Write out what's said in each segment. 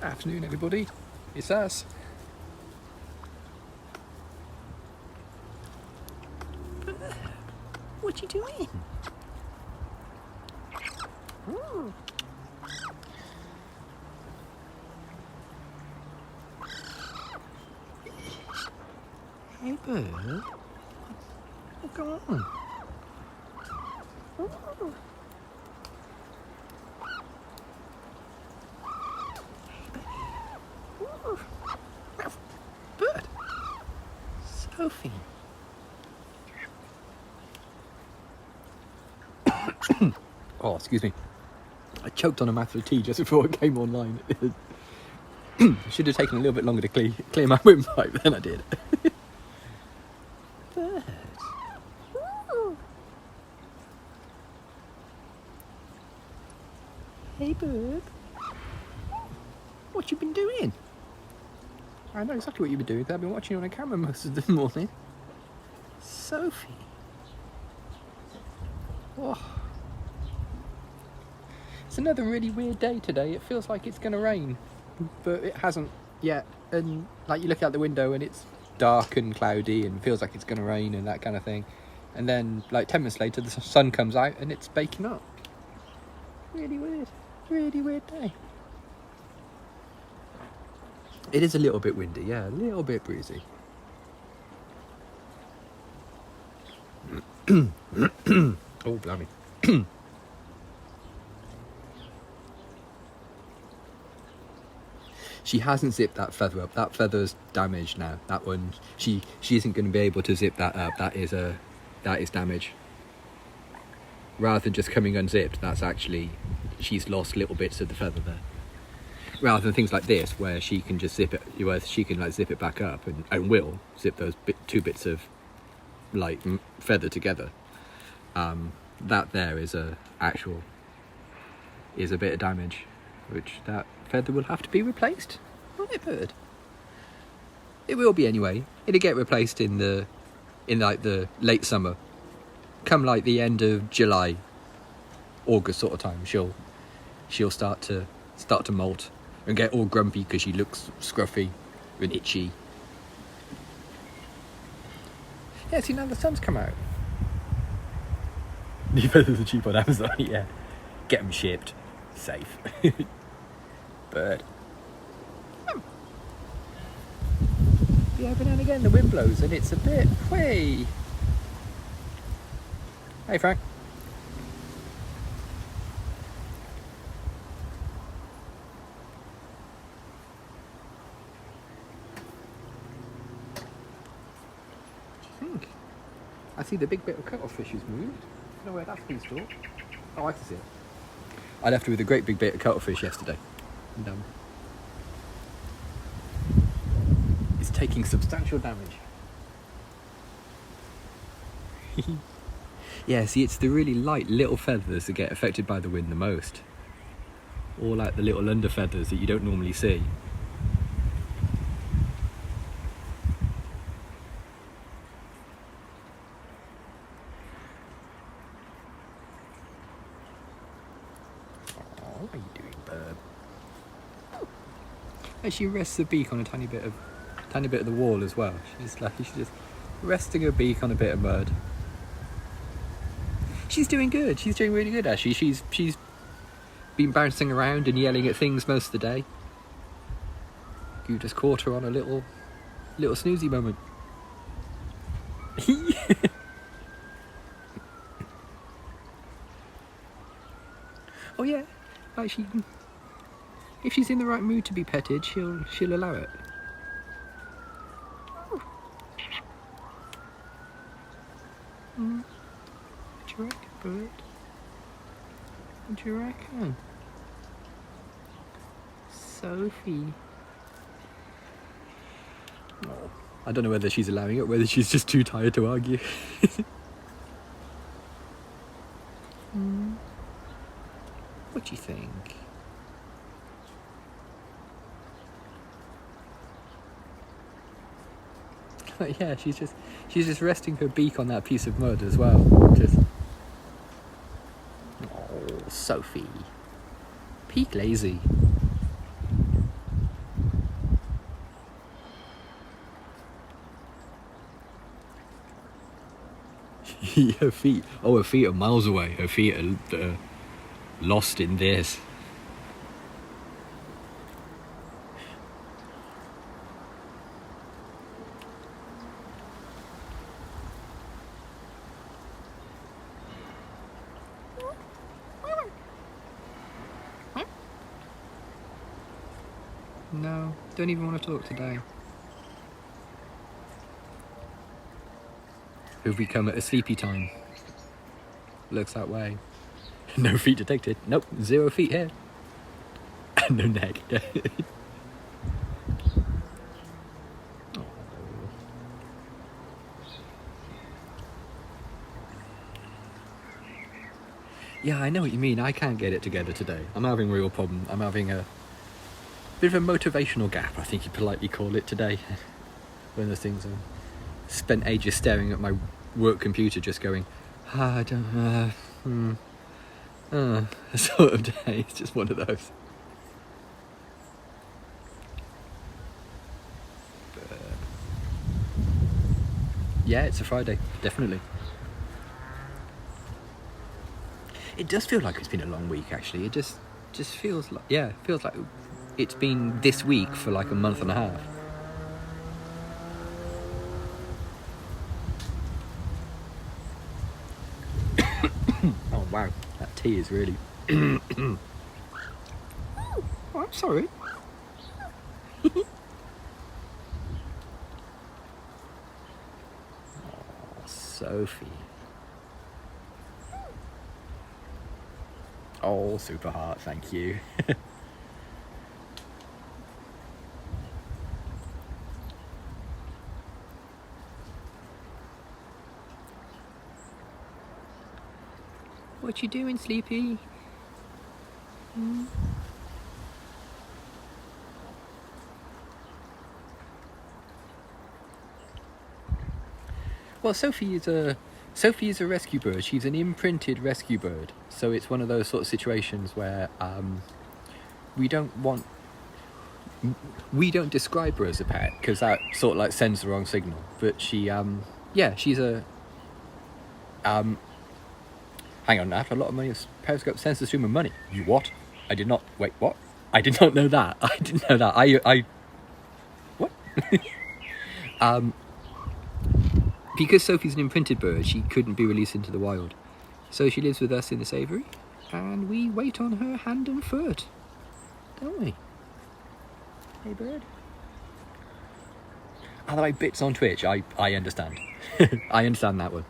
Afternoon, everybody. It's us. What you doing? Ooh. Hey, bird. What's going on? Ooh. Ooh. Bird. Sophie. Oh, excuse me. I choked on a mouthful of tea just before it came online. Should have taken a little bit longer to clear my windpipe than I did. Bird. Ooh. Hey, bird. What you been doing? I know exactly what you've been doing because I've been watching you on a camera most of the morning. Sophie. Oh. It's another really weird day today. It feels like it's going to rain, but it hasn't yet. And like you look out the window and it's dark and cloudy and feels like it's going to rain and that kind of thing. And then like 10 minutes later the sun comes out and it's baking up. Really weird day. It is a little bit windy, yeah, a little bit breezy. Oh, blimey. She hasn't zipped that feather up. That feather's damaged now. That one, she isn't going to be able to zip that up. That is damage. Rather than just coming unzipped, that's actually, she's lost little bits of the feather there. Rather than things like this, where she can just zip it, where she can like zip it back up and will zip those two bits of like feather together. That there is a bit of damage, which that feather will have to be replaced. Won't it, bird? It will be anyway. It'll get replaced in like the late summer. Come like the end of July, August sort of time, she'll start to molt and get all grumpy because she looks scruffy and itchy. Yeah, see, now the sun's come out. New feathers are cheap on Amazon, yeah. Get them shipped. Safe. Bird. Yeah, every now and again the wind blows and it's a bit... Hey! Hey, Frank. I see the big bit of cuttlefish has moved. I don't know where that's been stored. Oh, I can see it. I left her with a great big bit of cuttlefish yesterday. And, it's taking substantial damage. Yeah, see, it's the really light little feathers that get affected by the wind the most. Or like the little under feathers that you don't normally see. What are you doing, bird? And she rests her beak on a tiny bit of the wall as well. She's just resting her beak on a bit of mud. She's doing good. She's doing really good, actually. She's been bouncing around and yelling at things most of the day. You just caught her on a little snoozy moment. Oh yeah. Like if she's in the right mood to be petted, she'll allow it. What do you reckon, bird? What do you reckon? Sophie. Oh, I don't know whether she's allowing it, whether she's just too tired to argue. What do you think? Yeah, she's just resting her beak on that piece of mud as well. Just... Oh, Sophie. Peak lazy. Her feet. Oh, her feet are miles away. Her feet are lost in this. No, don't even want to talk today. Have we come at a sleepy time? Looks that way. No feet detected. Nope, 0 feet here. No neck. Yeah, I know what you mean. I can't get it together today. I'm having a real problem. I'm having a bit of a motivational gap, I think you politely call it today. One of those things. Spent ages staring at my work computer just going, I don't sort of day. It's just one of those. But, yeah, it's a Friday, definitely. It does feel like it's been a long week, actually. It just feels like, yeah, it feels like it's been this week for like a month and a half. Oh wow, that tea is really... Oh, I'm sorry. Oh, Sophie. Oh, super heart, thank you. What you doing, Sleepy? Well, Sophie is a rescue bird. She's an imprinted rescue bird. So it's one of those sort of situations where we don't describe her as a pet because that sort of like sends the wrong signal. But she, she's a hang on, after a lot of money, Periscope sends the stream of money. You what? I did not. Wait, what? I did not know that. I didn't know that. I what? Because Sophie's an imprinted bird, she couldn't be released into the wild. So she lives with us in this aviary, and we wait on her hand and foot, don't we? Hey, bird. Are there like bits on Twitch? I understand. I understand that one.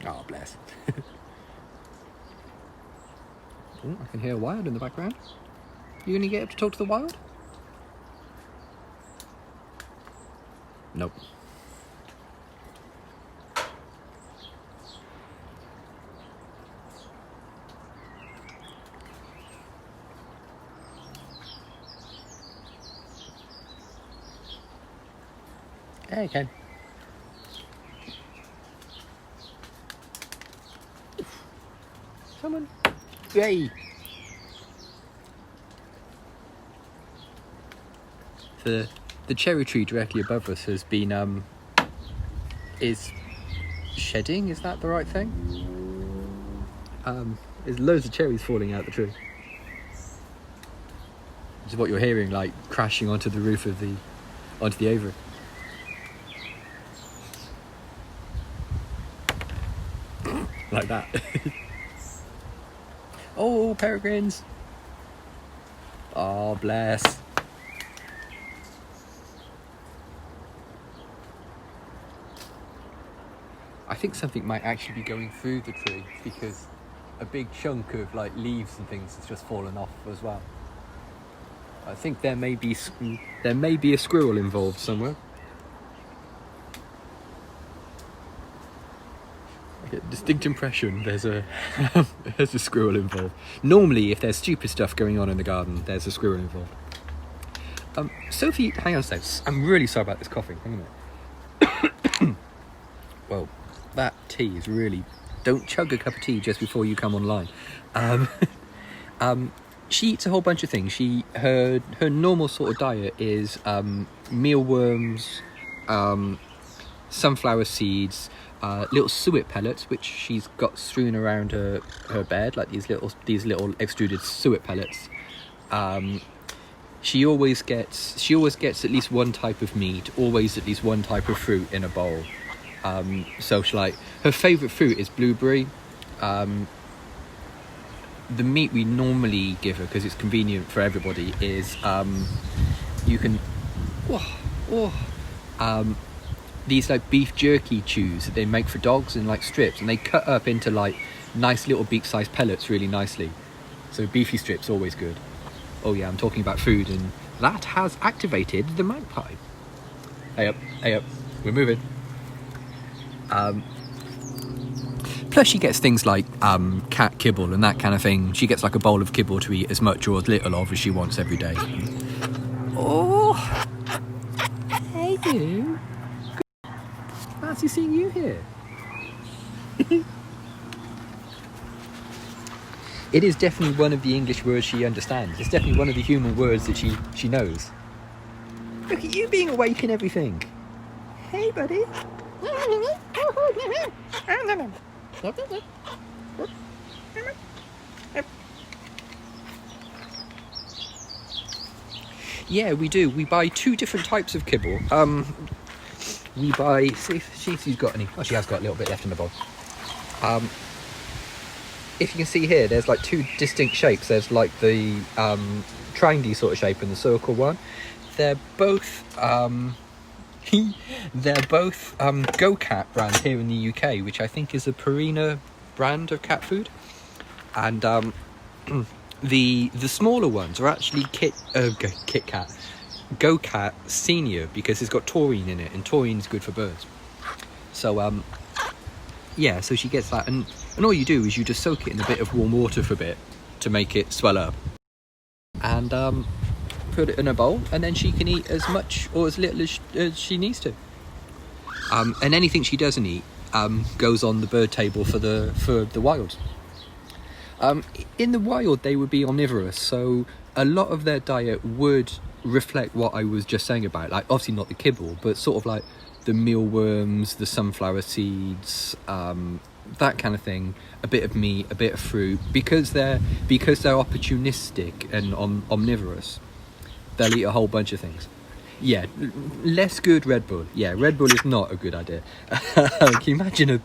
Oh, bless. Oh, I can hear a wild in the background. You gonna get up to talk to the wild? Nope. Hey, Ken. Someone. Hey. The cherry tree directly above us has been is shedding. Is that the right thing? There's loads of cherries falling out the tree. Which is what you're hearing, like crashing onto the roof of the aviary. Like that. Oh, peregrines. Oh, bless. I think something might actually be going through the tree because a big chunk of like leaves and things has just fallen off as well. I think there may be a squirrel involved somewhere. I get a distinct impression there's a there's a squirrel involved. Normally, if there's stupid stuff going on in the garden, there's a squirrel involved. Sophie, hang on a sec. I'm really sorry about this coughing. Hang on a minute. Well, that tea is really... Don't chug a cup of tea just before you come online. She eats a whole bunch of things. Her normal sort of diet is mealworms, sunflower seeds, little suet pellets which she's got strewn around her bed, like these little extruded suet pellets. She always gets at least one type of meat, always at least one type of fruit in a bowl. So her favourite fruit is blueberry. The meat we normally give her, because it's convenient for everybody, is these like beef jerky chews that they make for dogs in like strips, and they cut up into like nice little beak-sized pellets really nicely. So beefy strips, always good. Oh yeah, I'm talking about food, and that has activated the magpie. Hey up, we're moving. Plus she gets things like cat kibble and that kind of thing. She gets like a bowl of kibble to eat as much or as little of as she wants every day. Oh, hey you. Fancy seeing you here. It is definitely one of the English words she understands. It's definitely one of the human words that she knows. Look at you being awake and everything. Hey buddy. Yeah, we do. We buy 2 different types of kibble. We buy... See if she's got any... Oh, she has got a little bit left in the bowl. If you can see here, there's like 2 distinct shapes. There's like the triangle sort of shape and the circle one. They're both... they're both Go Cat brand here in the UK, which I think is a Purina brand of cat food. And the smaller ones are actually Kit Kat, Go Cat Senior, because it's got taurine in it, and taurine is good for birds. So yeah, so she gets that, and all you do is you just soak it in a bit of warm water for a bit to make it swell up, and put it in a bowl, and then she can eat as much or as little as she needs to. And anything she doesn't eat goes on the bird table for the wild. In the wild, they would be omnivorous, so a lot of their diet would reflect what I was just saying about, like obviously not the kibble, but sort of like the mealworms, the sunflower seeds, that kind of thing. A bit of meat, a bit of fruit, because they're opportunistic and omnivorous. They'll eat a whole bunch of things. Yeah, less good Red Bull. Yeah, Red Bull is not a good idea. Can you imagine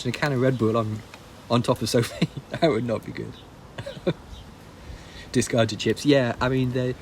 a can of Red Bull on top of Sophie? That would not be good. Discarded chips. Yeah, I mean, the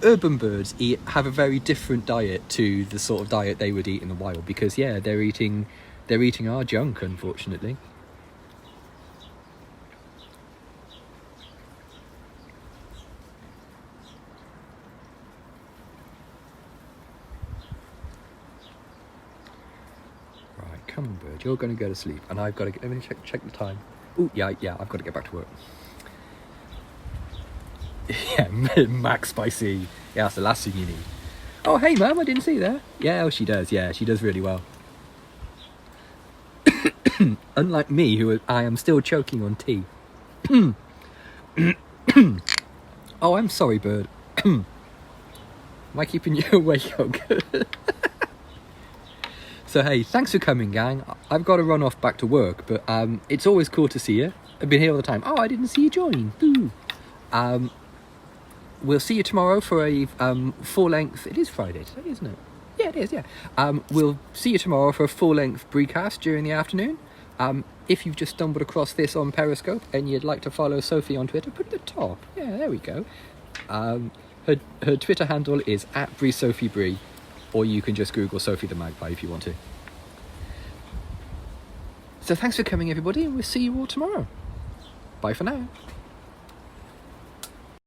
urban birds have a very different diet to the sort of diet they would eat in the wild, because yeah, they're eating our junk, unfortunately. Right, come on, bird. You're going to go to sleep, and I've got to let me check the time. Oh, yeah, I've got to get back to work. Yeah, max spicy. Yeah, that's the last thing you need. Oh, hey, Mum, I didn't see you there. Yeah, oh, she does. Yeah, she does really well. Unlike me, I am still choking on tea. Oh, I'm sorry, bird. Am I keeping you awake? Oh, good. So, hey, thanks for coming, gang. I've got to run off back to work, but it's always cool to see you. I've been here all the time. Oh, I didn't see you join. Boo. We'll see you tomorrow for a full-length... It is Friday today, isn't it? Yeah, it is, yeah. We'll see you tomorrow for a full-length Breecast during the afternoon. If you've just stumbled across this on Periscope and you'd like to follow Sophie on Twitter, put it at the top. Yeah, there we go. Her Twitter handle is @BreeSophieBree, or you can just Google Sophie the Magpie if you want to. So thanks for coming, everybody, and we'll see you all tomorrow. Bye for now.